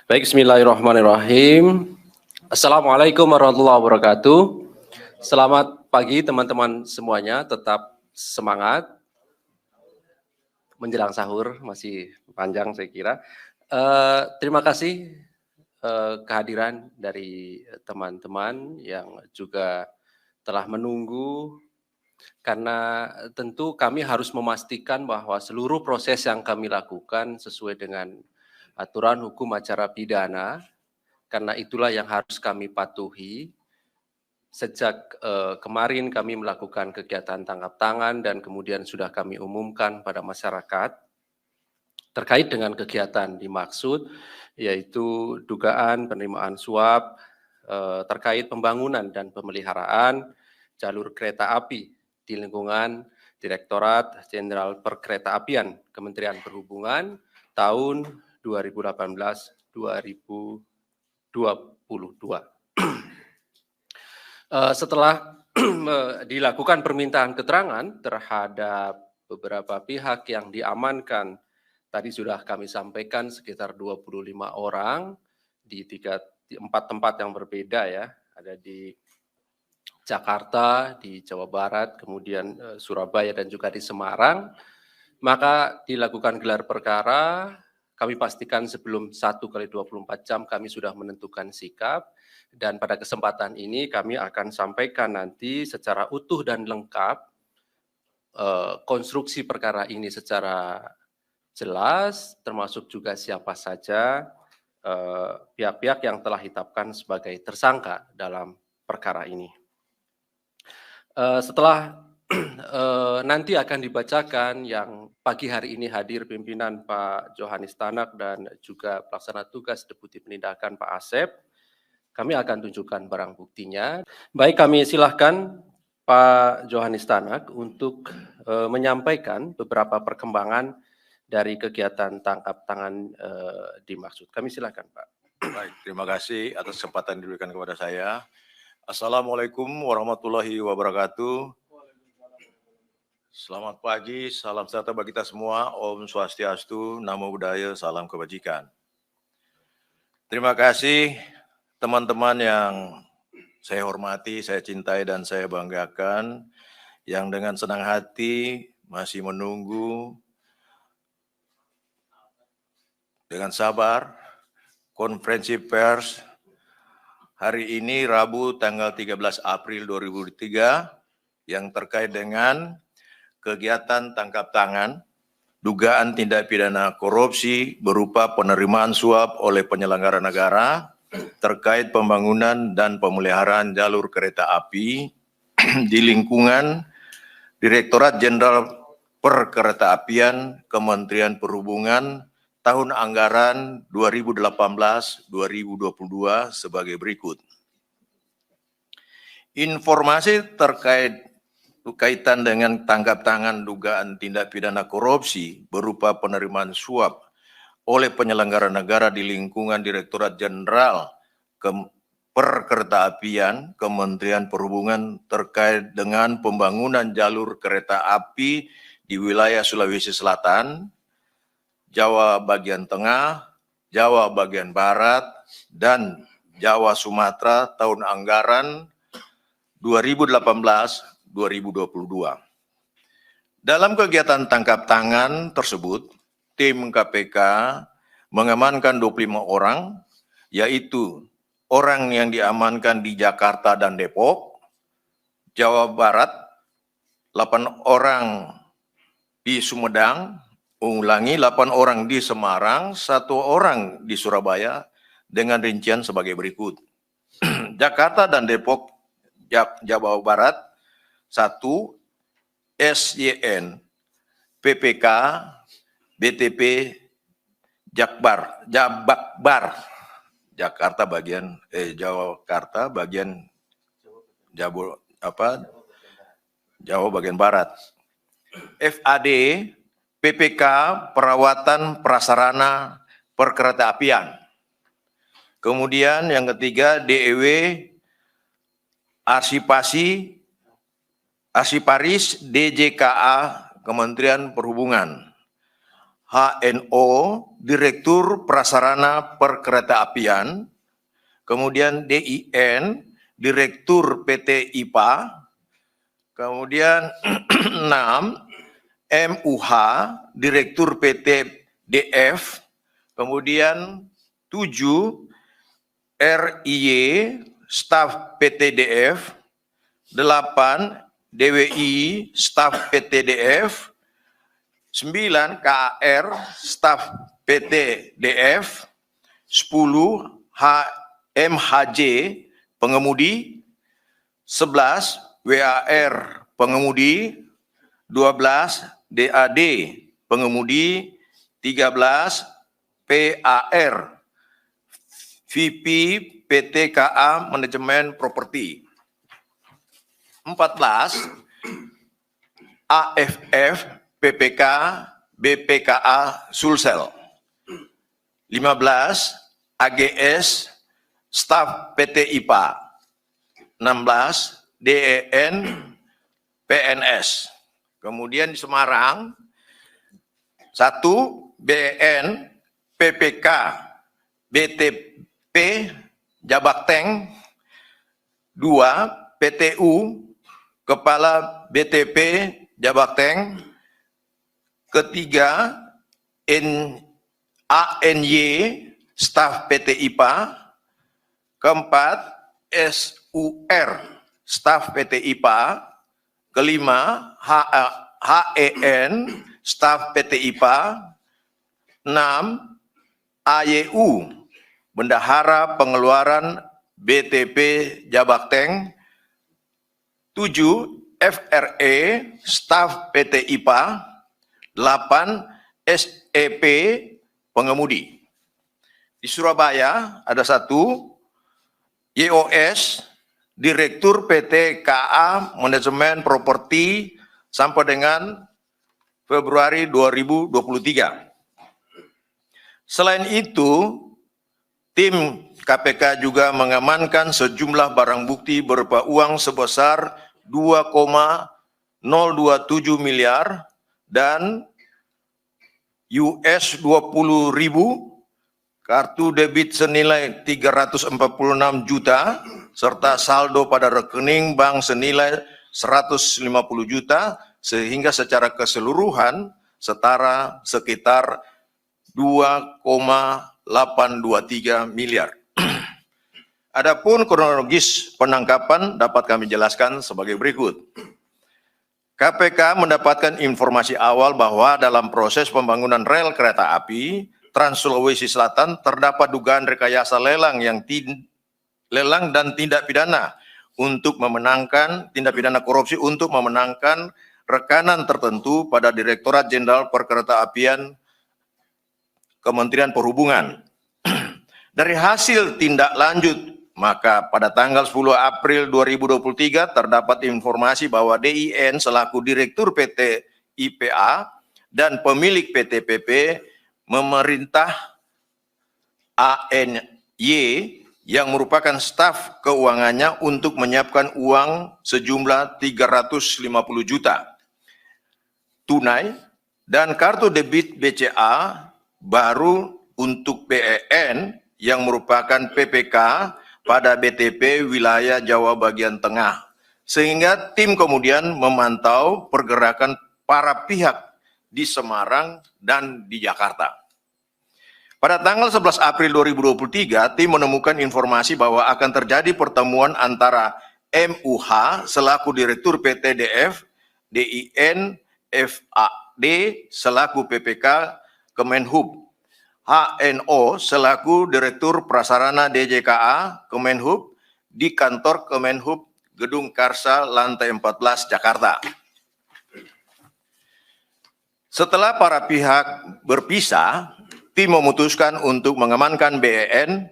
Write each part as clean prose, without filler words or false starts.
Baik, bismillahirrahmanirrahim. Assalamualaikum warahmatullahi wabarakatuh. Selamat pagi teman-teman semuanya, tetap semangat. Menjelang sahur, masih panjang saya kira. Terima kasih kehadiran dari teman-teman yang juga telah menunggu, karena tentu kami harus memastikan bahwa seluruh proses yang kami lakukan sesuai dengan aturan hukum acara pidana, karena itulah yang harus kami patuhi. Sejak kemarin kami melakukan kegiatan tangkap tangan dan kemudian sudah kami umumkan pada masyarakat terkait dengan kegiatan dimaksud, yaitu dugaan penerimaan suap terkait pembangunan dan pemeliharaan jalur kereta api di lingkungan Direktorat Jenderal Perkeretaapian Kementerian Perhubungan tahun 2018-2022. Setelah dilakukan permintaan keterangan terhadap beberapa pihak yang diamankan, tadi sudah kami sampaikan sekitar 25 orang di 4 tempat yang berbeda ya, ada di Jakarta, di Jawa Barat, kemudian Surabaya dan juga di Semarang. Maka dilakukan gelar perkara, kami pastikan sebelum 1x24 jam kami sudah menentukan sikap, dan pada kesempatan ini kami akan sampaikan nanti secara utuh dan lengkap konstruksi perkara ini secara jelas, termasuk juga siapa saja pihak-pihak yang telah ditetapkan sebagai tersangka dalam perkara ini. Setelah nanti akan dibacakan yang pagi hari ini hadir pimpinan Pak Johanis Tanak dan juga pelaksana tugas Deputi Penindakan Pak Asep, kami akan tunjukkan barang buktinya. Baik, kami silahkan Pak Johanis Tanak untuk menyampaikan beberapa perkembangan dari kegiatan tangkap tangan dimaksud. Kami silahkan Pak. Baik, terima kasih atas kesempatan yang diberikan kepada saya. Assalamualaikum warahmatullahi wabarakatuh. Selamat pagi, salam sejahtera bagi kita semua. Om Swastiastu, Namo Buddhaya, salam kebajikan. Terima kasih teman-teman yang saya hormati, saya cintai dan saya banggakan, yang dengan senang hati masih menunggu dengan sabar konferensi pers hari ini Rabu tanggal 13 April 2023 yang terkait dengan kegiatan tangkap tangan dugaan tindak pidana korupsi berupa penerimaan suap oleh penyelenggara negara terkait pembangunan dan pemeliharaan jalur kereta api di lingkungan Direktorat Jenderal Perkeretaapian Kementerian Perhubungan tahun anggaran 2018-2022 sebagai berikut. Informasi terkait kaitan dengan tangkap tangan dugaan tindak pidana korupsi berupa penerimaan suap oleh penyelenggara negara di lingkungan Direktorat Jenderal Perkeretaapian Kementerian Perhubungan terkait dengan pembangunan jalur kereta api di wilayah Sulawesi Selatan, Jawa bagian tengah, Jawa bagian barat, dan Jawa Sumatera tahun anggaran 2018-2022. Dalam kegiatan tangkap tangan tersebut, tim KPK mengamankan 25 orang, yaitu orang yang diamankan di Jakarta dan Depok, Jawa Barat, 8 orang di Sumedang, 8 orang di Semarang, 1 orang di Surabaya, dengan rincian sebagai berikut. Jakarta dan Depok, Jawa Barat, 1, SYN, PPK, BTP, Jakbar, Jakarta bagian Jakarta bagian Jawa bagian Barat. FAD, PPK Perawatan Prasarana Perkeretaapian. Kemudian yang ketiga DEW Arsiparis DJKA Kementerian Perhubungan. HNO, Direktur Prasarana Perkeretaapian, kemudian DIN, Direktur PT IPA, kemudian 6, MUH, Direktur PT DF, kemudian 7, RIY, Staf PT DF, 8, DWI, Staf PT DF, 9, KAR, Staf PT DF, 10, MHJ, pengemudi, 11, WAR, pengemudi, 12, DAD, pengemudi, 13, PAR, VP PT KA Manajemen Properti, 14, AFF, PPK, BPKA Sulsel, 15, AGS, Staf PT IPA, 16, DEN, PNS. Kemudian di Semarang, 1, BN, PPK, BTP, Jabakteng, 2, PTU, Kepala BTP, Jabakteng, ketiga, ANY, Staf PT IPA, keempat, SUR, Staf PT IPA, kelima, HEN, Staf PT IPA, 6, AYU, Bendahara Pengeluaran BTP Jabakteng, 7, FRE, Staf PT IPA, 8, SEP, pengemudi. Di Surabaya ada 1, YOS, Direktur PT KA Manajemen Properti sampai dengan Februari 2023. Selain itu, tim KPK juga mengamankan sejumlah barang bukti berupa uang sebesar 2,027 miliar dan US 20.000, kartu debit senilai 346 juta, serta saldo pada rekening bank senilai 150 juta, sehingga secara keseluruhan setara sekitar 2,823 miliar. Adapun kronologis penangkapan dapat kami jelaskan sebagai berikut. KPK mendapatkan informasi awal bahwa dalam proses pembangunan rel kereta api Trans Sulawesi Selatan terdapat dugaan rekayasa lelang dan tindak pidana untuk memenangkan tindak pidana korupsi untuk memenangkan rekanan tertentu pada Direktorat Jenderal Perkeretaapian Kementerian Perhubungan. Dari hasil tindak lanjut, maka pada tanggal 10 April 2023 terdapat informasi bahwa DIN selaku Direktur PT IPA dan pemilik PT PP memerintah ANY yang merupakan staf keuangannya untuk menyiapkan uang sejumlah 350 juta tunai dan kartu debit BCA baru untuk BEN yang merupakan PPK pada BTP wilayah Jawa bagian tengah, sehingga tim kemudian memantau pergerakan para pihak di Semarang dan di Jakarta. Pada tanggal 11 April 2023, tim menemukan informasi bahwa akan terjadi pertemuan antara MUH selaku Direktur PT DF, DIN, FAD selaku PPK Kemenhub, HNO selaku Direktur Prasarana DJKA Kemenhub di kantor Kemenhub Gedung Karsa lantai 14 Jakarta. Setelah para pihak berpisah, tim memutuskan untuk mengamankan BEN,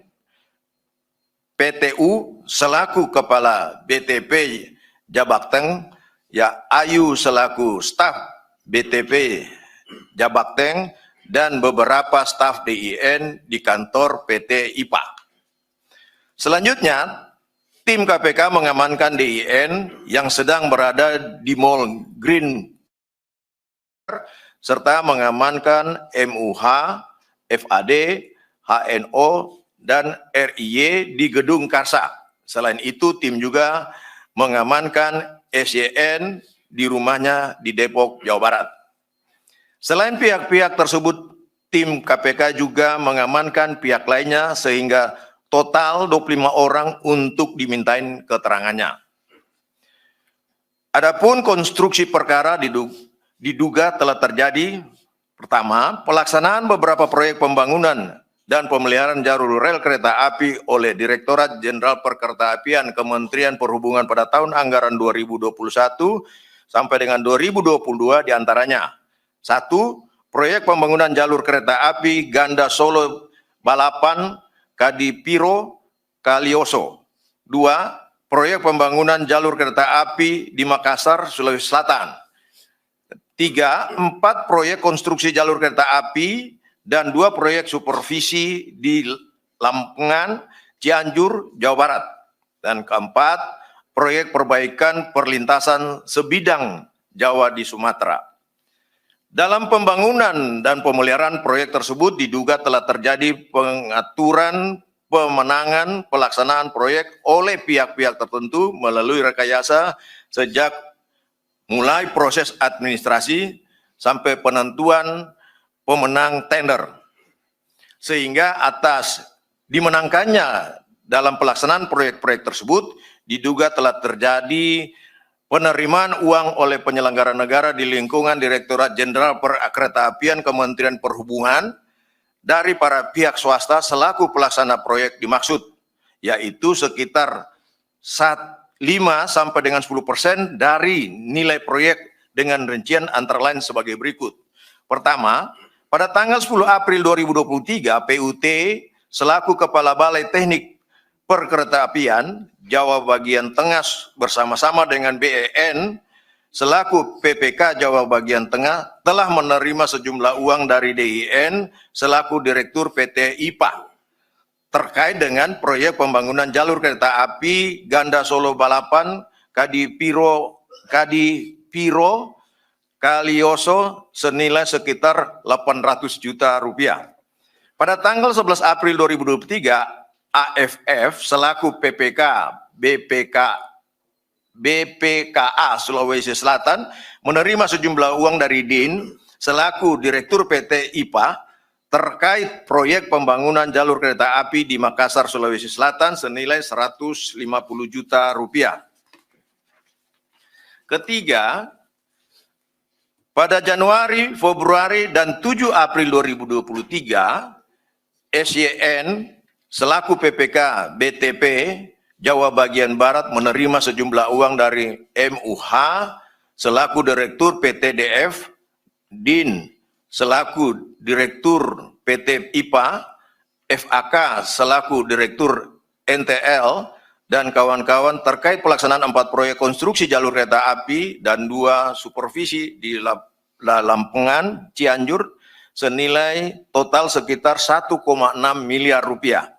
PTU selaku Kepala BTP Jabakteng, Ayu selaku Staf BTP Jabakteng, dan beberapa staf DIN di kantor PT IPA. Selanjutnya, tim KPK mengamankan DIN yang sedang berada di Mall Green serta mengamankan MUH, FAD, HNO, dan RIY di Gedung Karsa. Selain itu, tim juga mengamankan SYN di rumahnya di Depok, Jawa Barat. Selain pihak-pihak tersebut, tim KPK juga mengamankan pihak lainnya sehingga total 25 orang untuk dimintain keterangannya. Adapun konstruksi perkara diduga telah terjadi. Pertama, pelaksanaan beberapa proyek pembangunan dan pemeliharaan jalur rel kereta api oleh Direktorat Jenderal Perkeretaapian Kementerian Perhubungan pada tahun anggaran 2021 sampai dengan 2022 diantaranya. 1. Proyek pembangunan jalur kereta api Ganda Solo Balapan Kadipiro Kalioso. 2. Proyek pembangunan jalur kereta api di Makassar, Sulawesi Selatan. 3. 4 proyek konstruksi jalur kereta api dan 2 proyek supervisi di Lampengan, Cianjur, Jawa Barat. Dan keempat, proyek perbaikan perlintasan sebidang Jawa di Sumatera. Dalam pembangunan dan pemeliharaan proyek tersebut diduga telah terjadi pengaturan pemenangan pelaksanaan proyek oleh pihak-pihak tertentu melalui rekayasa sejak mulai proses administrasi sampai penentuan pemenang tender. Sehingga atas dimenangkannya dalam pelaksanaan proyek-proyek tersebut diduga telah terjadi penerimaan uang oleh penyelenggara negara di lingkungan Direktorat Jenderal Perkeretaapian Kementerian Perhubungan dari para pihak swasta selaku pelaksana proyek dimaksud, yaitu sekitar 5 sampai dengan 10% dari nilai proyek dengan rincian antara lain sebagai berikut. Pertama, pada tanggal 10 April 2023, PUT selaku Kepala Balai Teknik Perkeretaapian Jawa bagian tengah bersama-sama dengan BEN selaku PPK Jawa bagian tengah telah menerima sejumlah uang dari DIN selaku Direktur PT IPA terkait dengan proyek pembangunan jalur kereta api Ganda Solo Balapan Kadipiro Kalioso senilai sekitar 800 juta rupiah. Pada tanggal 11 April 2023, AFF selaku BPKA Sulawesi Selatan menerima sejumlah uang dari DIN selaku Direktur PT IPA terkait proyek pembangunan jalur kereta api di Makassar, Sulawesi Selatan senilai 150 juta rupiah. Ketiga, pada Januari, Februari, dan 7 April 2023, SYN selaku PPK BTP Jawa bagian Barat menerima sejumlah uang dari MUH selaku Direktur PT DF, DIN selaku Direktur PT IPA, FAK selaku Direktur NTL, dan kawan-kawan terkait pelaksanaan 4 proyek konstruksi jalur kereta api dan 2 supervisi di Lampengan, Cianjur senilai total sekitar 1,6 miliar rupiah.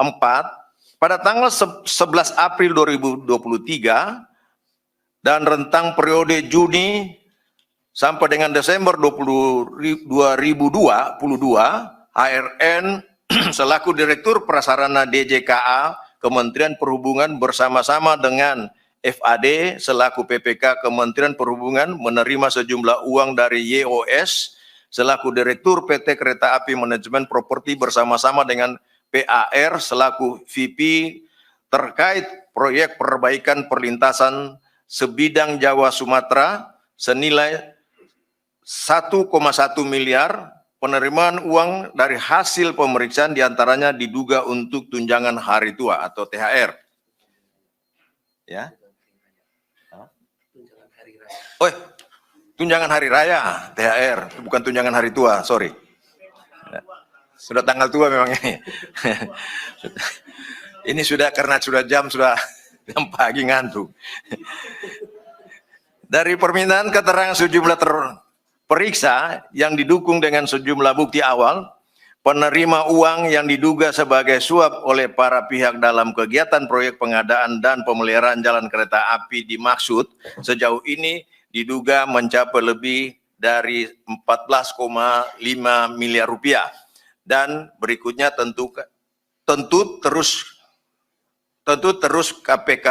4. Pada tanggal 11 April 2023 dan rentang periode Juni sampai dengan Desember 2022, HRN selaku Direktur Prasarana DJKA Kementerian Perhubungan bersama-sama dengan FAD selaku PPK Kementerian Perhubungan menerima sejumlah uang dari YOS selaku Direktur PT Kereta Api Manajemen Properti bersama-sama dengan PAR selaku VP terkait proyek perbaikan perlintasan sebidang Jawa Sumatera senilai 1,1 miliar. Penerimaan uang dari hasil pemeriksaan diantaranya diduga untuk tunjangan hari tua atau THR. Ya. Oh, tunjangan hari raya, THR, bukan tunjangan hari tua, sorry. Sudah tanggal tua memang ini. Ini sudah karena sudah jam pagi ngantuk. Dari permintaan keterangan sejumlah terperiksa yang didukung dengan sejumlah bukti awal, penerima uang yang diduga sebagai suap oleh para pihak dalam kegiatan proyek pengadaan dan pemeliharaan jalan kereta api dimaksud sejauh ini diduga mencapai lebih dari 14,5 miliar rupiah. Dan berikutnya tentu terus KPK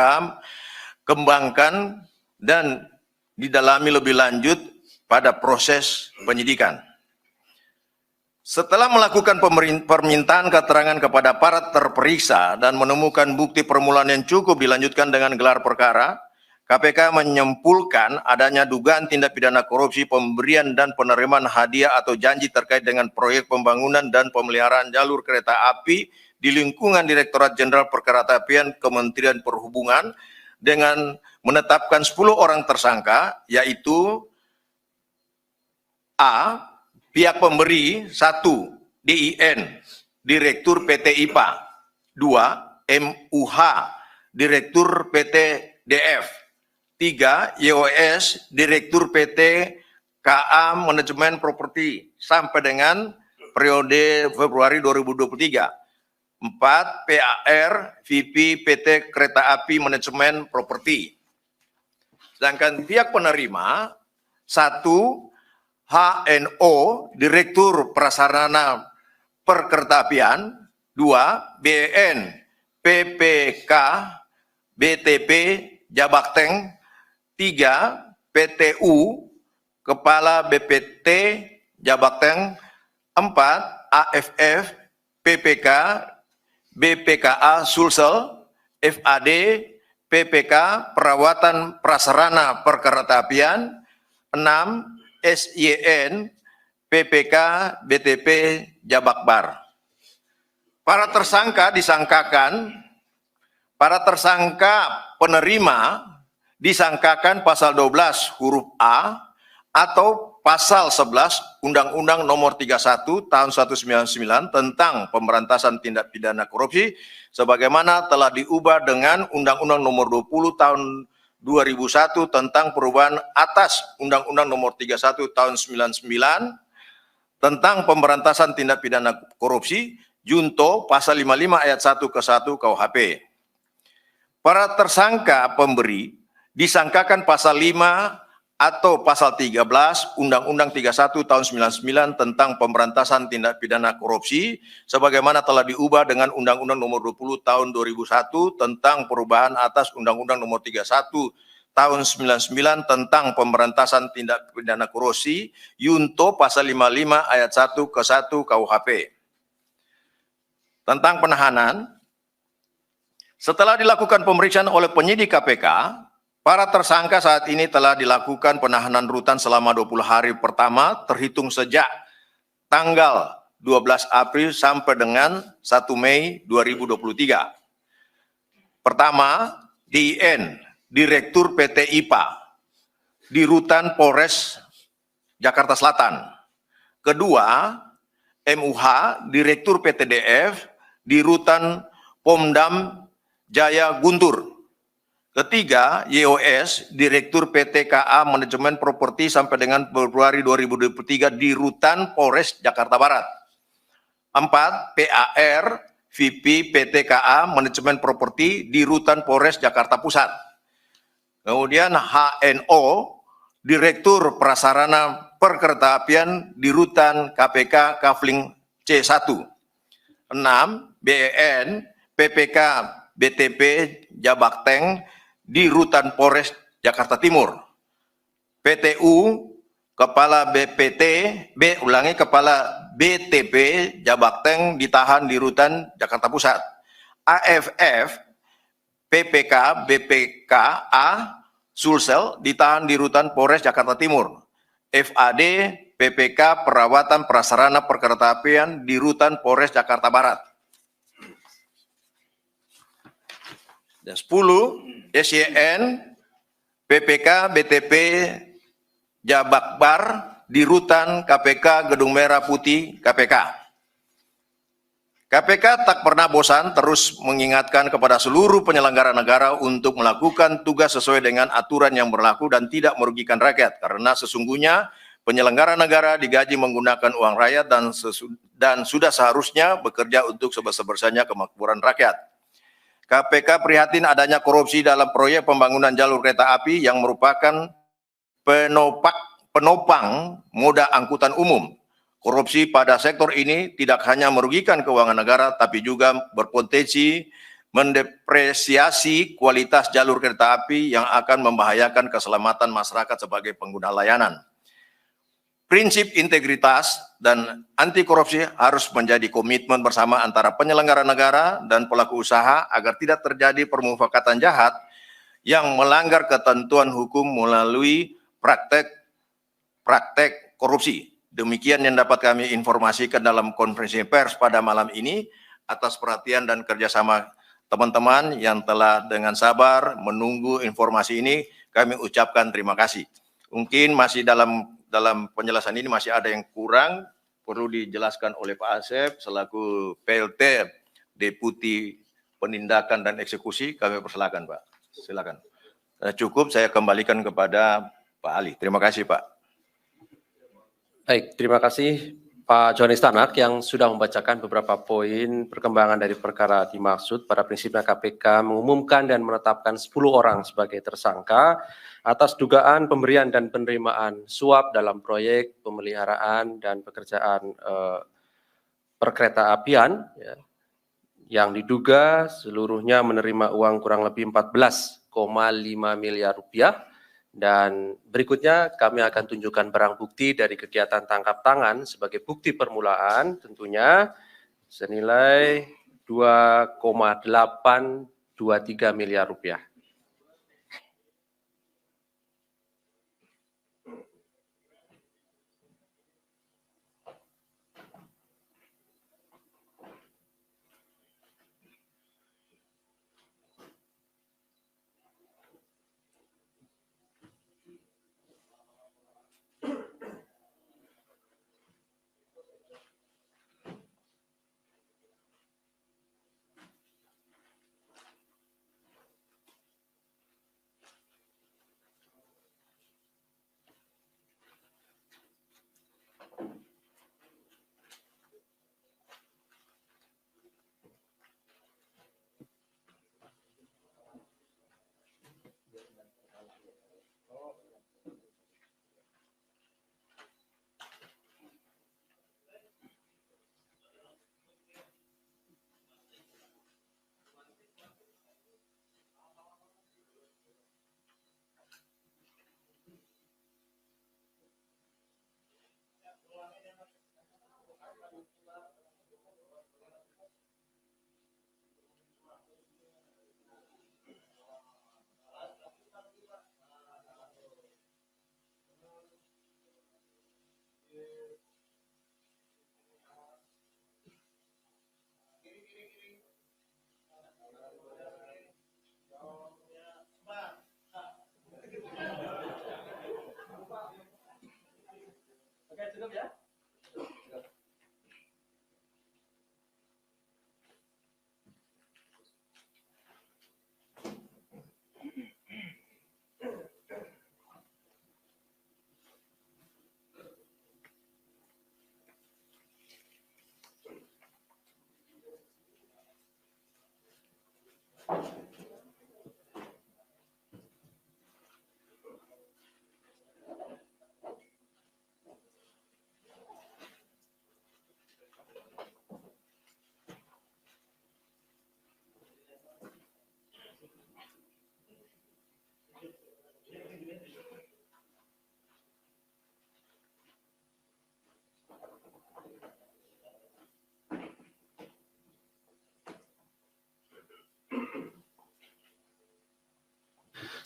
kembangkan dan didalami lebih lanjut pada proses penyidikan. Setelah melakukan permintaan keterangan kepada para terperiksa dan menemukan bukti permulaan yang cukup, dilanjutkan dengan gelar perkara, KPK menyimpulkan adanya dugaan tindak pidana korupsi, pemberian dan penerimaan hadiah atau janji terkait dengan proyek pembangunan dan pemeliharaan jalur kereta api di lingkungan Direktorat Jenderal Perkeretaapian Kementerian Perhubungan dengan menetapkan 10 orang tersangka, yaitu A. Pihak pemberi 1. DIN, Direktur PT IPA. 2. MUH, Direktur PT DF. 3. YOS, Direktur PT KA Manajemen Properti sampai dengan periode Februari 2023. 4. PAR, VP PT Kereta Api Manajemen Properti. Sedangkan pihak penerima 1. HNO, Direktur Prasarana Perkeretaapian. 2. BN, PPK, BTP, Jabakteng. 3. PTU, Kepala BPT, Jabakteng. 4. AFF, PPK, BPKA, Sulsel. FAD, PPK, Perawatan Prasarana Perkeretaapian. 6. SYN, PPK, BTP, Jabakbar. Para tersangka penerima disangkakan pasal 12 huruf A atau pasal 11 Undang-Undang Nomor 31 Tahun 1999 tentang Pemberantasan Tindak Pidana Korupsi sebagaimana telah diubah dengan Undang-Undang Nomor 20 Tahun 2001 tentang perubahan atas Undang-Undang Nomor 31 Tahun 99 tentang Pemberantasan Tindak Pidana Korupsi, Junto Pasal 55 Ayat 1 ke 1 KUHP. Para tersangka pemberi disangkakan Pasal 5 atau Pasal 13 Undang-Undang 31 Tahun 99 tentang Pemberantasan Tindak Pidana Korupsi sebagaimana telah diubah dengan Undang-Undang Nomor 20 Tahun 2001 tentang perubahan atas Undang-Undang Nomor 31 Tahun 99 tentang Pemberantasan Tindak Pidana Korupsi, Junto Pasal 55 Ayat 1 ke 1 KUHP. Tentang penahanan, setelah dilakukan pemeriksaan oleh penyidik KPK, para tersangka saat ini telah dilakukan penahanan rutan selama 20 hari pertama terhitung sejak tanggal 12 April sampai dengan 1 Mei 2023. Pertama, DIN, Direktur PT IPA di Rutan Polres Jakarta Selatan. Kedua, MUH, Direktur PT DF di Rutan Pomdam Jaya Guntur. Ketiga, YOS, Direktur PT KA Manajemen Properti sampai dengan Februari 2023 di Rutan Polres Jakarta Barat. 4. PAR, VP PT KA Manajemen Properti di Rutan Polres Jakarta Pusat. Kemudian HNO, Direktur Prasarana Perkeretaapian di Rutan KPK Kafling C1. 6. BEN, PPK BTP Jabakteng di Rutan Polres Jakarta Timur. PTU, Kepala Kepala BTP Jabakteng ditahan di Rutan Jakarta Pusat. AFF, PPK BPKA Sulsel ditahan di Rutan Polres Jakarta Timur. FAD, PPK Perawatan Prasarana Perkeretaapian di Rutan Polres Jakarta Barat. Dan 10, SYN, PPK BTP Jabakbar di Rutan KPK Gedung Merah Putih KPK. KPK tak pernah bosan terus mengingatkan kepada seluruh penyelenggara negara untuk melakukan tugas sesuai dengan aturan yang berlaku dan tidak merugikan rakyat, karena sesungguhnya penyelenggara negara digaji menggunakan uang rakyat dan sudah seharusnya bekerja untuk sebesar-besarnya kemakmuran rakyat. KPK prihatin adanya korupsi dalam proyek pembangunan jalur kereta api yang merupakan penopang penopang moda angkutan umum. Korupsi pada sektor ini tidak hanya merugikan keuangan negara, tapi juga berpotensi mendepresiasi kualitas jalur kereta api yang akan membahayakan keselamatan masyarakat sebagai pengguna layanan. Prinsip integritas dan anti korupsi harus menjadi komitmen bersama antara penyelenggara negara dan pelaku usaha agar tidak terjadi permufakatan jahat yang melanggar ketentuan hukum melalui praktek korupsi. Demikian yang dapat kami informasikan dalam konferensi pers pada malam ini. Atas perhatian dan kerjasama teman-teman yang telah dengan sabar menunggu informasi ini, kami ucapkan terima kasih. Mungkin masih dalam penjelasan ini masih ada yang kurang, perlu dijelaskan oleh Pak Asep selaku PLT Deputi Penindakan dan Eksekusi. Kami persilakan, Pak. Silakan. Cukup, saya kembalikan kepada Pak Ali. Terima kasih, Pak. Baik, terima kasih Pak Johanis Tanak yang sudah membacakan beberapa poin perkembangan dari perkara dimaksud. Pada prinsipnya KPK mengumumkan dan menetapkan 10 orang sebagai tersangka atas dugaan pemberian dan penerimaan suap dalam proyek pemeliharaan dan pekerjaan perkereta apian, ya, yang diduga seluruhnya menerima uang kurang lebih 14,5 miliar rupiah. Dan berikutnya kami akan tunjukkan barang bukti dari kegiatan tangkap tangan sebagai bukti permulaan, tentunya senilai 2,823 miliar rupiah.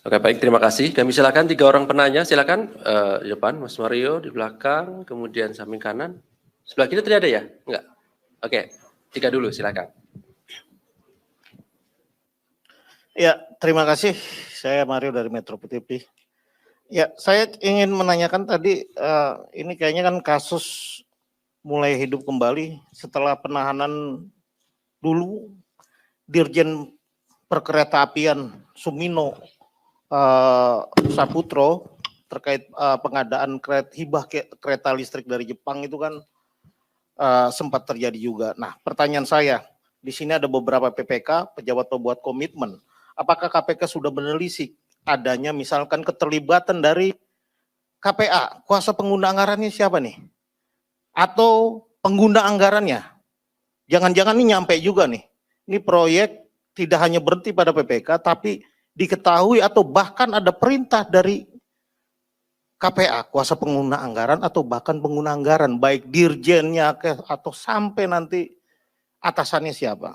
Oke, baik, terima kasih. Kami silakan 3 orang penanya, silakan di depan, Mas Mario, di belakang, kemudian samping kanan. Sebelah kiri tadi ada ya? Enggak? Oke, 3 dulu, silakan. Ya, terima kasih. Saya Mario dari Metro TV. Ya, saya ingin menanyakan tadi, ini kayaknya kan kasus mulai hidup kembali setelah penahanan dulu Dirjen Perkeretaapian Sumino Saputro terkait pengadaan hibah kereta listrik dari Jepang itu kan sempat terjadi juga. Nah, pertanyaan saya, di sini ada beberapa PPK, pejabat pembuat komitmen. Apakah KPK sudah menelisik adanya misalkan keterlibatan dari KPA, kuasa pengguna anggarannya siapa nih? Atau pengguna anggarannya? Jangan-jangan ini nyampe juga nih. Ini proyek tidak hanya berhenti pada PPK, tapi diketahui atau bahkan ada perintah dari KPA, kuasa pengguna anggaran atau bahkan pengguna anggaran, baik dirjennya atau sampai nanti atasannya siapa.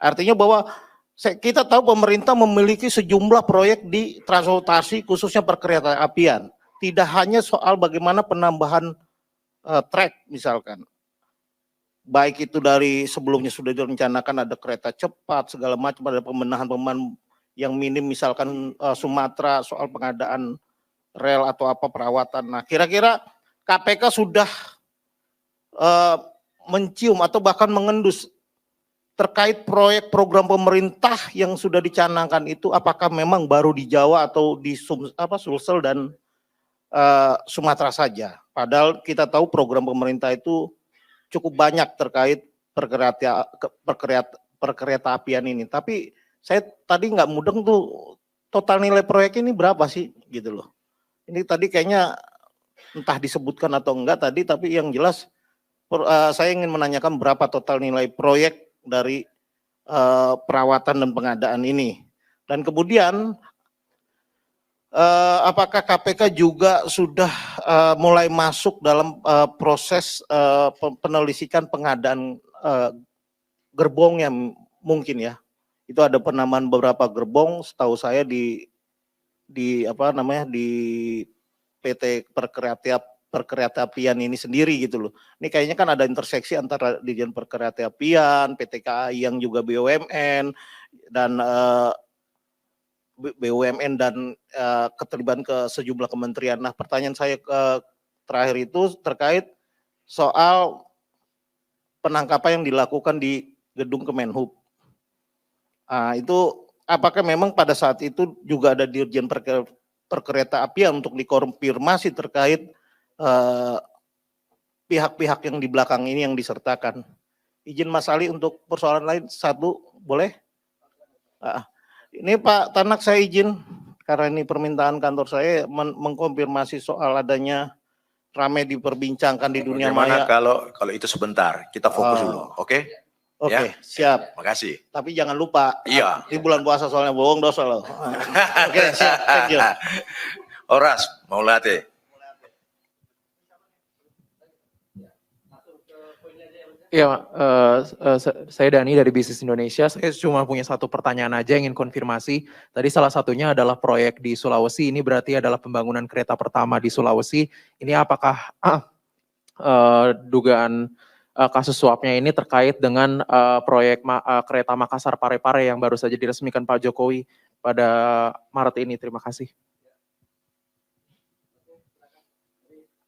Artinya bahwa kita tahu pemerintah memiliki sejumlah proyek di transportasi khususnya perkereta apian. Tidak hanya soal bagaimana penambahan trek misalkan. Baik itu dari sebelumnya sudah direncanakan ada kereta cepat segala macam, ada pembenahan yang minim misalkan Sumatera soal pengadaan rel atau apa perawatan. Nah, kira-kira KPK sudah mencium atau bahkan mengendus terkait proyek program pemerintah yang sudah dicanangkan itu, apakah memang baru di Jawa atau di Sulsel dan Sumatera saja. Padahal kita tahu program pemerintah itu cukup banyak terkait perkereta apian ini. Tapi saya tadi nggak mudeng tuh total nilai proyek ini berapa sih gitu loh. Ini tadi kayaknya entah disebutkan atau enggak tadi, tapi yang jelas saya ingin menanyakan berapa total nilai proyek dari perawatan dan pengadaan ini. Dan kemudian apakah KPK juga sudah mulai masuk dalam proses penelusuran pengadaan gerbong yang mungkin ya. Itu ada penambahan beberapa gerbong, setahu saya di PT Perkereta Apian ini sendiri gitu loh. Ini kayaknya kan ada interseksi antara Dirjen Perkereta Apian, PT KAI yang juga BUMN dan keterlibatan ke sejumlah kementerian. Nah, pertanyaan saya terakhir itu terkait soal penangkapan yang dilakukan di gedung Kemenhub. Itu apakah memang pada saat itu juga ada Dirjen Perkereta Apian untuk dikonfirmasi terkait pihak-pihak yang di belakang ini yang disertakan. Izin Mas Ali untuk persoalan lain satu, boleh? Ini Pak Tanak saya izin, karena ini permintaan kantor saya mengkonfirmasi soal adanya ramai diperbincangkan di dunia maya. Kalau itu sebentar, kita fokus dulu, oke? Oke, ya? Siap. Makasih. Tapi jangan lupa, iya. Di bulan puasa soalnya bohong dosa loh. Oke, siap. Thank you. Oras, mau latih. Iya, saya Dani dari Bisnis Indonesia. Saya cuma punya satu pertanyaan aja, ingin konfirmasi. Tadi salah satunya adalah proyek di Sulawesi. Ini berarti adalah pembangunan kereta pertama di Sulawesi. Ini apakah dugaan kasus suapnya ini terkait dengan proyek kereta Makassar Parepare yang baru saja diresmikan Pak Jokowi pada Maret ini? Terima kasih.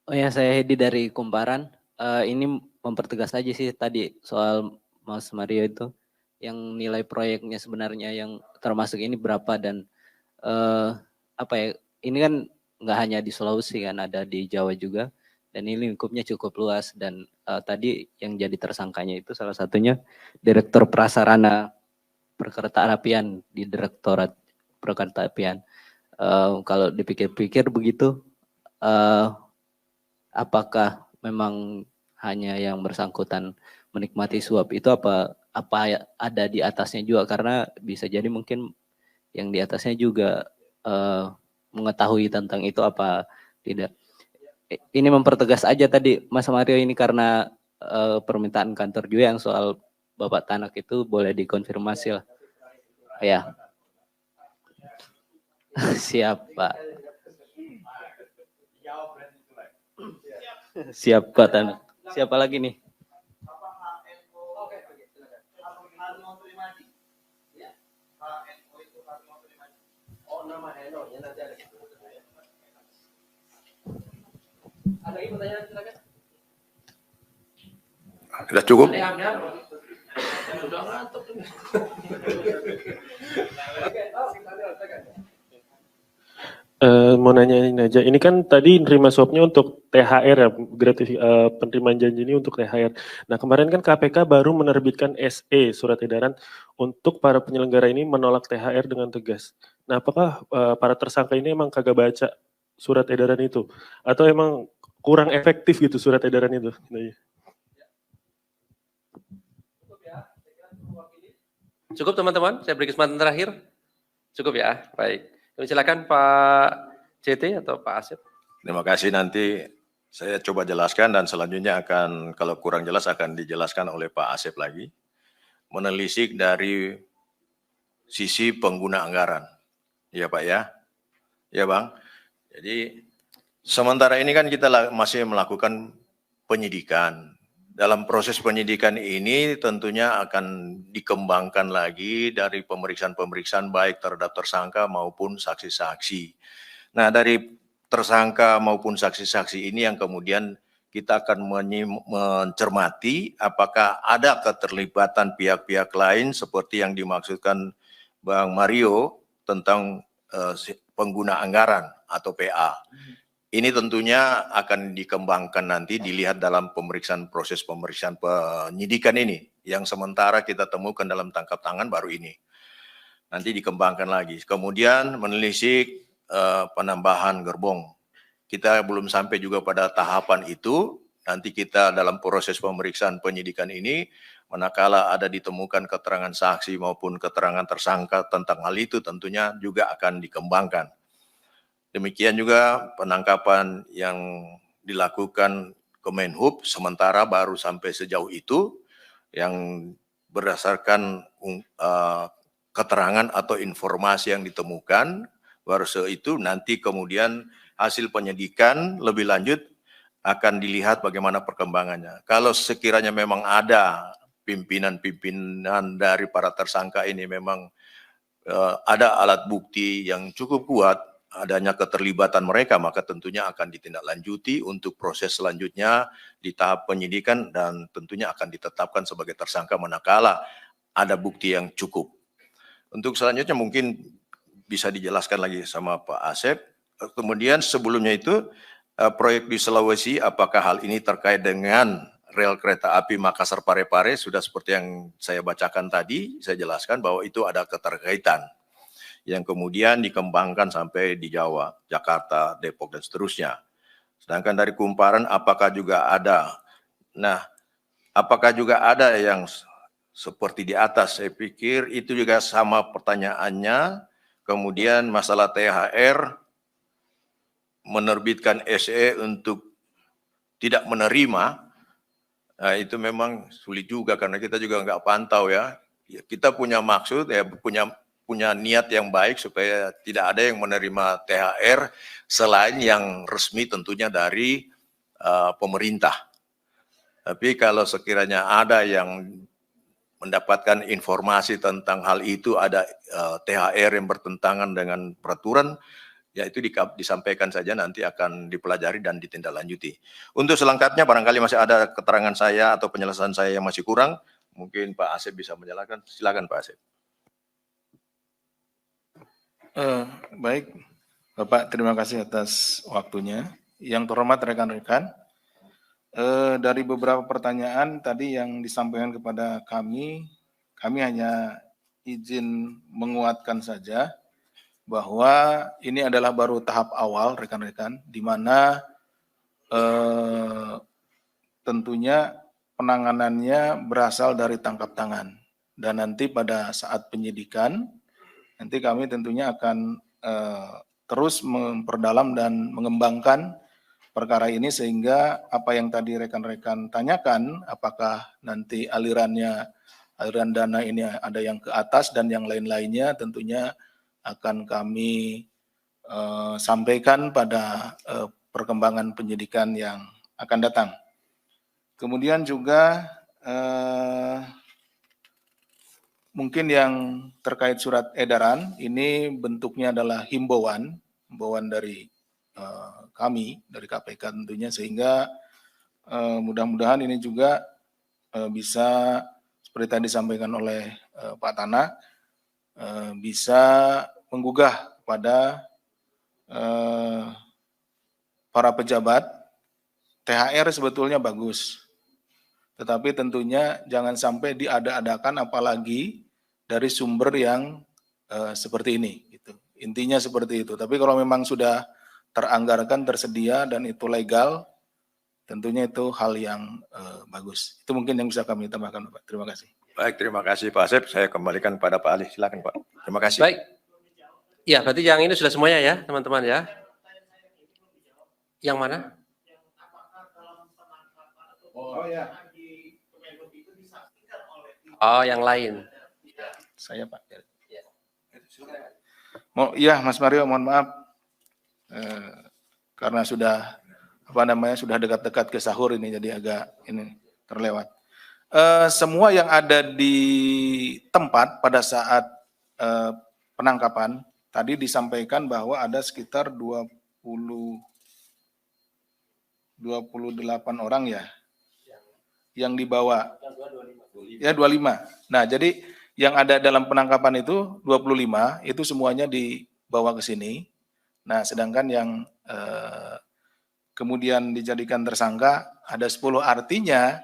Oh ya, saya Hedi dari Kumparan. Ini mempertegas aja sih tadi soal Mas Mario itu, yang nilai proyeknya sebenarnya yang termasuk ini berapa dan ini kan nggak hanya di Sulawesi kan, ada di Jawa juga, dan ini lingkupnya cukup luas. Dan tadi yang jadi tersangkanya itu salah satunya Direktur Prasarana Perkereta Apian di Direktorat Perkereta Apian. Kalau dipikir-pikir begitu, apakah memang hanya yang bersangkutan menikmati suap itu, apa ada di atasnya juga, karena bisa jadi mungkin yang di atasnya juga mengetahui tentang itu apa tidak. Ini mempertegas aja tadi Mas Mario ini, karena permintaan kantor juga yang soal Bapak Tanak itu boleh dikonfirmasi lah. Ya. Siap Pak. Siap Pak Tanak. Siapa lagi nih? Sudah cukup? Mau nanyain aja, ini kan tadi nerima suapnya untuk THR ya, penerimaan janji ini untuk THR. Nah kemarin kan KPK baru menerbitkan SE, surat edaran, untuk para penyelenggara ini menolak THR dengan tegas. Nah apakah para tersangka ini emang kagak baca surat edaran itu? Atau emang kurang efektif gitu surat edaran itu? Cukup teman-teman, saya beri kesempatan terakhir. Cukup ya, baik. Kami silakan Pak CT atau Pak Asep. Terima kasih, nanti saya coba jelaskan dan selanjutnya akan, kalau kurang jelas akan dijelaskan oleh Pak Asep lagi. Menelisik dari sisi pengguna anggaran. Ya Pak ya? Ya Bang? Jadi sementara ini kan kita masih melakukan penyidikan. Dalam proses penyidikan ini tentunya akan dikembangkan lagi dari pemeriksaan-pemeriksaan baik terhadap tersangka maupun saksi-saksi. Nah, dari tersangka maupun saksi-saksi ini yang kemudian kita akan mencermati apakah ada keterlibatan pihak-pihak lain seperti yang dimaksudkan Bang Mario tentang pengguna anggaran atau PA. Ini tentunya akan dikembangkan nanti dilihat dalam proses pemeriksaan penyidikan ini yang sementara kita temukan dalam tangkap tangan baru ini. Nanti dikembangkan lagi. Kemudian menelisik penambahan gerbong. Kita belum sampai juga pada tahapan itu. Nanti kita dalam proses pemeriksaan penyidikan ini, manakala ada ditemukan keterangan saksi maupun keterangan tersangka tentang hal itu tentunya juga akan dikembangkan. Demikian juga penangkapan yang dilakukan Kemenhub sementara baru sampai sejauh itu yang berdasarkan keterangan atau informasi yang ditemukan baru itu nanti kemudian hasil penyidikan lebih lanjut akan dilihat bagaimana perkembangannya. Kalau sekiranya memang ada pimpinan-pimpinan dari para tersangka ini memang ada alat bukti yang cukup kuat adanya keterlibatan mereka, maka tentunya akan ditindaklanjuti untuk proses selanjutnya di tahap penyidikan dan tentunya akan ditetapkan sebagai tersangka manakala ada bukti yang cukup. Untuk selanjutnya mungkin bisa dijelaskan lagi sama Pak Asep. Kemudian sebelumnya itu proyek di Sulawesi, apakah hal ini terkait dengan rel kereta api Makassar Parepare, sudah seperti yang saya bacakan tadi, saya jelaskan bahwa itu ada keterkaitan yang kemudian dikembangkan sampai di Jawa, Jakarta, Depok, dan seterusnya. Sedangkan dari Kumparan, apakah juga ada? Nah, apakah juga ada yang seperti di atas? Saya pikir itu juga sama pertanyaannya. Kemudian masalah THR, menerbitkan SE untuk tidak menerima, nah itu memang sulit juga karena kita juga nggak pantau ya. Kita punya maksud, ya punya niat yang baik supaya tidak ada yang menerima THR selain yang resmi tentunya dari pemerintah. Tapi kalau sekiranya ada yang mendapatkan informasi tentang hal itu, ada THR yang bertentangan dengan peraturan, ya itu disampaikan saja, nanti akan dipelajari dan ditindaklanjuti. Untuk selengkapnya barangkali masih ada keterangan saya atau penjelasan saya yang masih kurang, mungkin Pak Asep bisa menjelaskan. Silakan Pak Asep. Baik, Bapak, terima kasih atas waktunya. Yang terhormat rekan-rekan, dari beberapa pertanyaan tadi yang disampaikan kepada kami hanya izin menguatkan saja bahwa ini adalah baru tahap awal, rekan-rekan, di mana tentunya penanganannya berasal dari tangkap tangan. Dan nanti pada saat penyidikan, nanti kami tentunya akan terus memperdalam dan mengembangkan perkara ini sehingga apa yang tadi rekan-rekan tanyakan, apakah nanti aliran dana ini ada yang ke atas dan yang lain-lainnya tentunya akan kami sampaikan pada perkembangan penyidikan yang akan datang. Kemudian juga mungkin yang terkait surat edaran, ini bentuknya adalah himbauan dari kami, dari KPK tentunya, sehingga mudah-mudahan ini juga bisa, seperti tadi disampaikan oleh Pak Tanak, bisa menggugah kepada para pejabat. THR sebetulnya bagus, tetapi tentunya jangan sampai diada-adakan apalagi dari sumber yang seperti ini. Gitu. Intinya seperti itu. Tapi kalau memang sudah teranggarkan, tersedia, dan itu legal, tentunya itu hal yang bagus. Itu mungkin yang bisa kami tambahkan, Pak. Terima kasih. Baik, terima kasih Pak Asep. Saya kembalikan kepada Pak Ali. Silakan Pak. Terima kasih. Baik. Ya, berarti yang ini sudah semuanya ya, teman-teman ya. Yang mana? Oh ya. Oh, yang lain. Saya Pak. Iya, Mas Mario, mohon maaf karena sudah sudah dekat-dekat ke sahur ini, jadi agak ini terlewat. Semua yang ada di tempat pada saat penangkapan tadi disampaikan bahwa ada sekitar 28 orang ya yang dibawa. Ya 25. Nah, jadi yang ada dalam penangkapan itu 25, itu semuanya dibawa ke sini. Nah, sedangkan yang kemudian dijadikan tersangka ada 10, artinya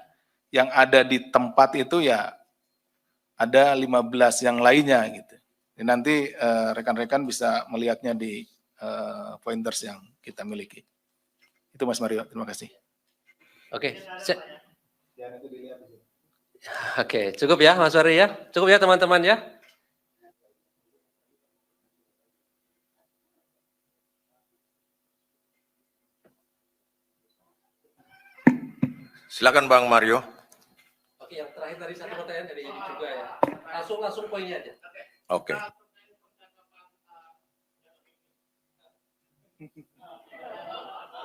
yang ada di tempat itu ya ada 15 yang lainnya gitu. Jadi nanti rekan-rekan bisa melihatnya di pointers yang kita miliki. Itu Mas Mario, terima kasih. Oke. Oke, cukup ya Mas Mario ya. Cukup ya teman-teman ya. Silakan Bang Mario. Oke, yang terakhir tadi satu pertanyaan dari Yedi juga ya. Langsung poinnya aja. Oke.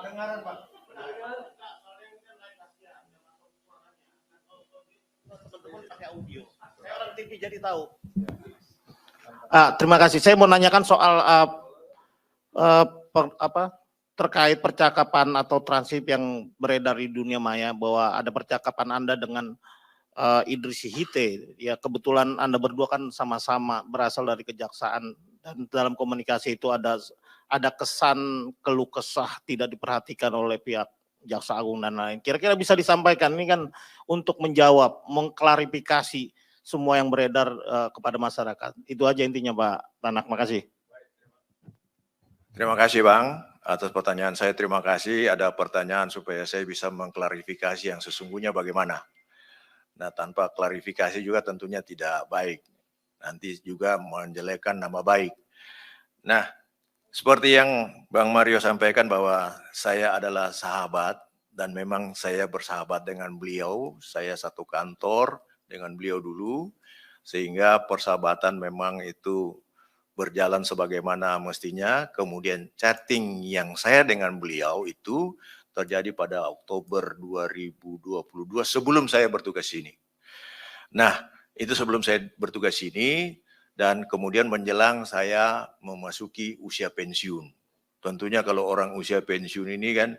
Dengaran Pak. Pakai audio. Saya orang TV jadi tahu. Terima kasih. Saya mau nanyakan soal terkait percakapan atau transkrip yang beredar di dunia maya, bahwa ada percakapan Anda dengan Idris Hite. Ya, kebetulan Anda berdua kan sama-sama berasal dari kejaksaan, dan dalam komunikasi itu ada kesan keluh kesah tidak diperhatikan oleh pihak Jaksa Agung dan lain. Kira-kira bisa disampaikan ini kan untuk menjawab, mengklarifikasi semua yang beredar kepada masyarakat. Itu aja intinya Pak Tanak. Makasih. Terima kasih Bang atas pertanyaan saya. Terima kasih ada pertanyaan supaya saya bisa mengklarifikasi yang sesungguhnya bagaimana. Nah, tanpa klarifikasi juga tentunya tidak baik. Nanti juga menjelekkan nama baik. Nah, seperti yang Bang Mario sampaikan bahwa saya adalah sahabat dan memang saya bersahabat dengan beliau. Saya satu kantor dengan beliau dulu, sehingga persahabatan memang itu berjalan sebagaimana mestinya. Kemudian chatting yang saya dengan beliau itu terjadi pada Oktober 2022 sebelum saya bertugas sini. Nah, itu sebelum saya bertugas sini dan kemudian menjelang saya memasuki usia pensiun. Tentunya kalau orang usia pensiun ini kan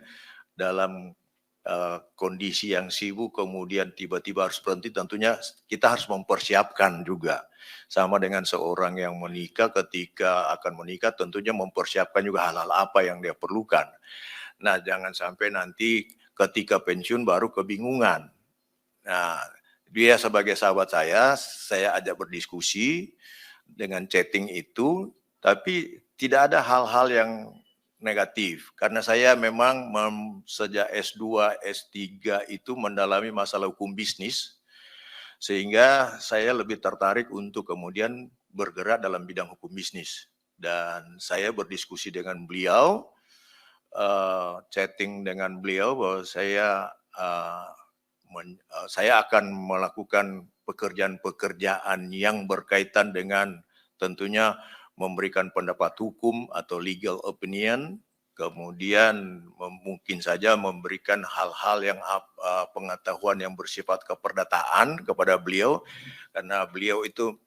dalam kondisi yang sibuk kemudian tiba-tiba harus berhenti, tentunya kita harus mempersiapkan juga. Sama dengan seorang yang menikah, ketika akan menikah tentunya mempersiapkan juga hal-hal apa yang dia perlukan. Nah, jangan sampai nanti ketika pensiun baru kebingungan. Nah, dia sebagai sahabat saya ajak berdiskusi dengan chatting itu, tapi tidak ada hal-hal yang negatif. Karena saya memang sejak S2, S3 itu mendalami masalah hukum bisnis, sehingga saya lebih tertarik untuk kemudian bergerak dalam bidang hukum bisnis. Dan saya berdiskusi dengan beliau, chatting dengan beliau bahwa saya akan melakukan pekerjaan-pekerjaan yang berkaitan dengan tentunya memberikan pendapat hukum atau legal opinion, kemudian mungkin saja memberikan hal-hal yang pengetahuan yang bersifat keperdataan kepada beliau, karena beliau itu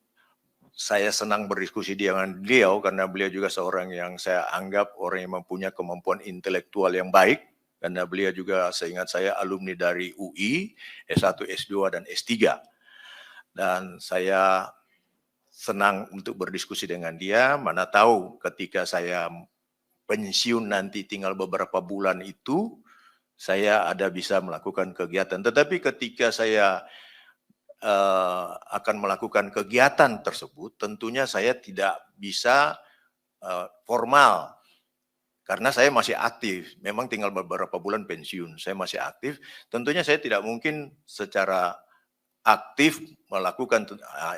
saya senang berdiskusi dengan beliau karena beliau juga seorang yang saya anggap orang yang mempunyai kemampuan intelektual yang baik, karena beliau juga seingat saya alumni dari UI, S1, S2, dan S3. Dan saya senang untuk berdiskusi dengan dia, mana tahu ketika saya pensiun nanti tinggal beberapa bulan itu, saya ada bisa melakukan kegiatan. Tetapi ketika saya akan melakukan kegiatan tersebut, tentunya saya tidak bisa formal, Karena saya masih aktif, memang tinggal beberapa bulan pensiun, saya masih aktif. Tentunya saya tidak mungkin secara aktif melakukan,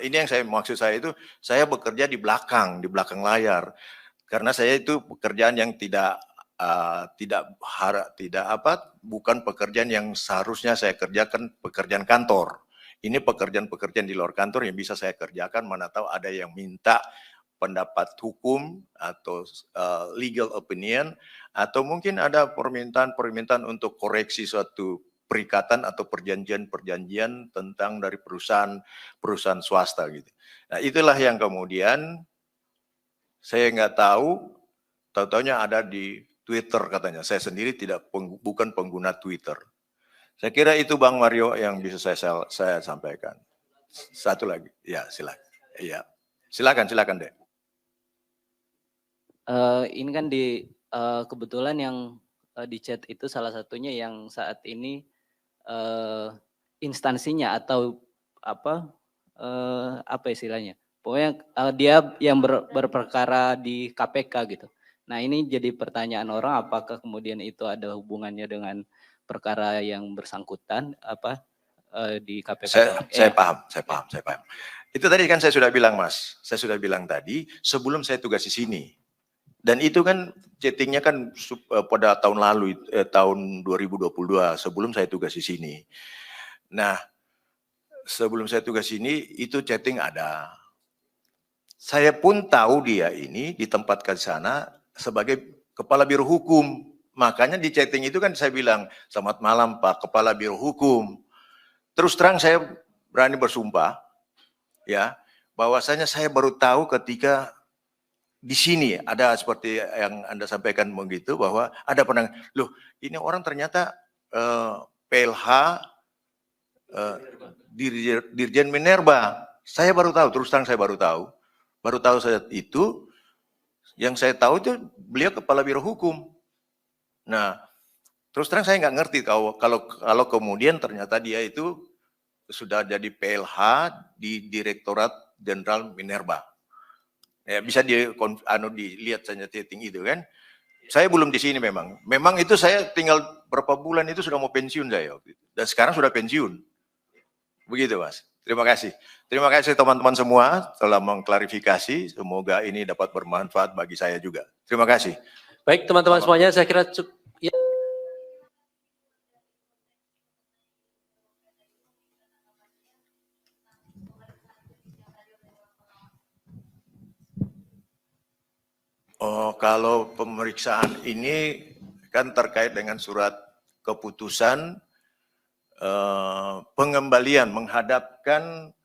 ini yang maksud saya itu, saya bekerja di belakang layar. Karena saya itu pekerjaan yang bukan pekerjaan yang seharusnya saya kerjakan, pekerjaan kantor. Ini pekerjaan-pekerjaan di luar kantor yang bisa saya kerjakan, mana tahu ada yang minta pendapat hukum atau legal opinion, atau mungkin ada permintaan untuk koreksi suatu perikatan atau perjanjian tentang dari perusahaan swasta gitu. Nah, itulah yang kemudian saya nggak tahu-taunya ada di Twitter katanya. Saya sendiri bukan pengguna Twitter. Saya kira itu Bang Mario yang bisa saya sampaikan. Satu lagi, ya silakan. Iya, silakan deh. Ini kan kebetulan yang di chat itu salah satunya yang saat ini instansinya atau apa istilahnya? Pokoknya dia yang berperkara di KPK gitu. Nah ini jadi pertanyaan orang, apakah kemudian itu ada hubungannya dengan perkara yang bersangkutan di KPK? Saya paham. Itu tadi kan saya sudah bilang Mas, saya sudah bilang tadi sebelum saya tugas di sini. Dan itu kan chattingnya kan pada tahun lalu, tahun 2022 sebelum saya tugas di sini. Nah, sebelum saya tugas di sini itu chatting ada. Saya pun tahu dia ini ditempatkan di sana sebagai Kepala Biro Hukum. Makanya di chatting itu kan saya bilang, selamat malam Pak Kepala Biro Hukum. Terus terang saya berani bersumpah, ya, bahwasanya saya baru tahu ketika di sini ada seperti yang Anda sampaikan begitu, bahwa ada penanganan. Loh, ini orang ternyata PLH Dirjen Minerba. Saya baru tahu, terus terang saya baru tahu. Baru tahu saat itu, yang saya tahu itu beliau Kepala Biro Hukum. Nah, terus terang saya nggak ngerti kalau kemudian ternyata dia itu sudah jadi PLH di Direktorat Jenderal Minerba. Ya, bisa dilihat saja chatting itu kan. Saya belum di sini memang. Memang itu saya tinggal berapa bulan itu sudah mau pensiun saya. Dan sekarang sudah pensiun. Begitu Mas. Terima kasih. Terima kasih teman-teman semua telah mengklarifikasi. Semoga ini dapat bermanfaat bagi saya juga. Terima kasih. Baik teman-teman semuanya, saya kira cukup. Ya. Oh, kalau pemeriksaan ini kan terkait dengan surat keputusan pengembalian menghadapkan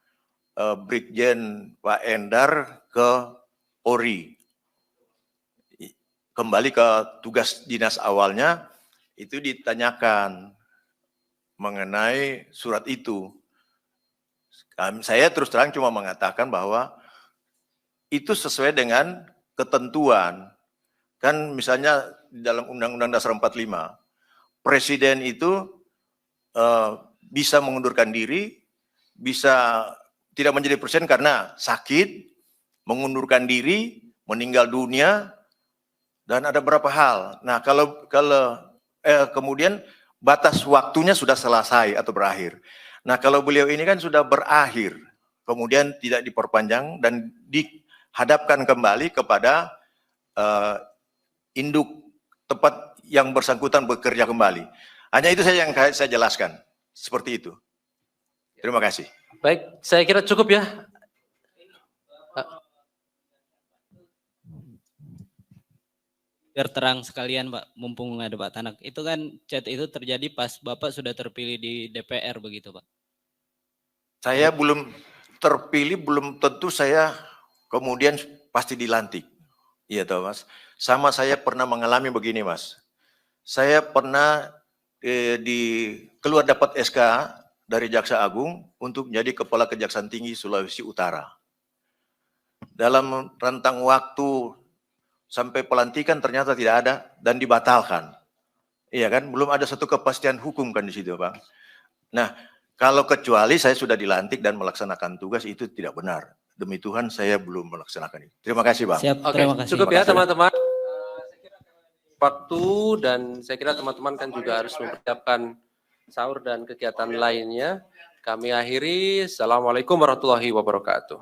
Brigjen Pak Endar ke Polri. Kembali ke tugas dinas awalnya, itu ditanyakan mengenai surat itu. Saya terus terang cuma mengatakan bahwa itu sesuai dengan ketentuan. Kan misalnya di dalam Undang-Undang Dasar 45, Presiden itu bisa mengundurkan diri, bisa tidak menjadi presiden karena sakit, mengundurkan diri, meninggal dunia, dan ada beberapa hal. Nah, kalau kemudian batas waktunya sudah selesai atau berakhir. Nah, kalau beliau ini kan sudah berakhir, kemudian tidak diperpanjang dan dihadapkan kembali kepada induk tempat yang bersangkutan bekerja kembali. Hanya itu saja yang saya jelaskan. Seperti itu. Terima kasih. Baik, saya kira cukup ya. Biar terang sekalian Pak, mumpung ada Pak Tanak. Itu kan chat itu terjadi pas Bapak sudah terpilih di DPR begitu Pak? Saya belum terpilih, belum tentu saya kemudian pasti dilantik. Iya toh Mas. Sama saya pernah mengalami begini Mas. Saya pernah keluar dapat SK dari Jaksa Agung untuk menjadi Kepala Kejaksaan Tinggi Sulawesi Utara. Dalam rentang waktu sampai pelantikan ternyata tidak ada dan dibatalkan. Iya kan, belum ada satu kepastian hukum kan di situ, Bang. Nah, kalau kecuali saya sudah dilantik dan melaksanakan tugas itu tidak benar. Demi Tuhan saya belum melaksanakan itu. Terima kasih, Bang. Siap, Oke, terima kasih. cukup ya teman-teman. waktu dan saya kira teman-teman kan juga harus mempersiapkan sahur dan kegiatan lainnya. Kami akhiri. Assalamualaikum warahmatullahi wabarakatuh.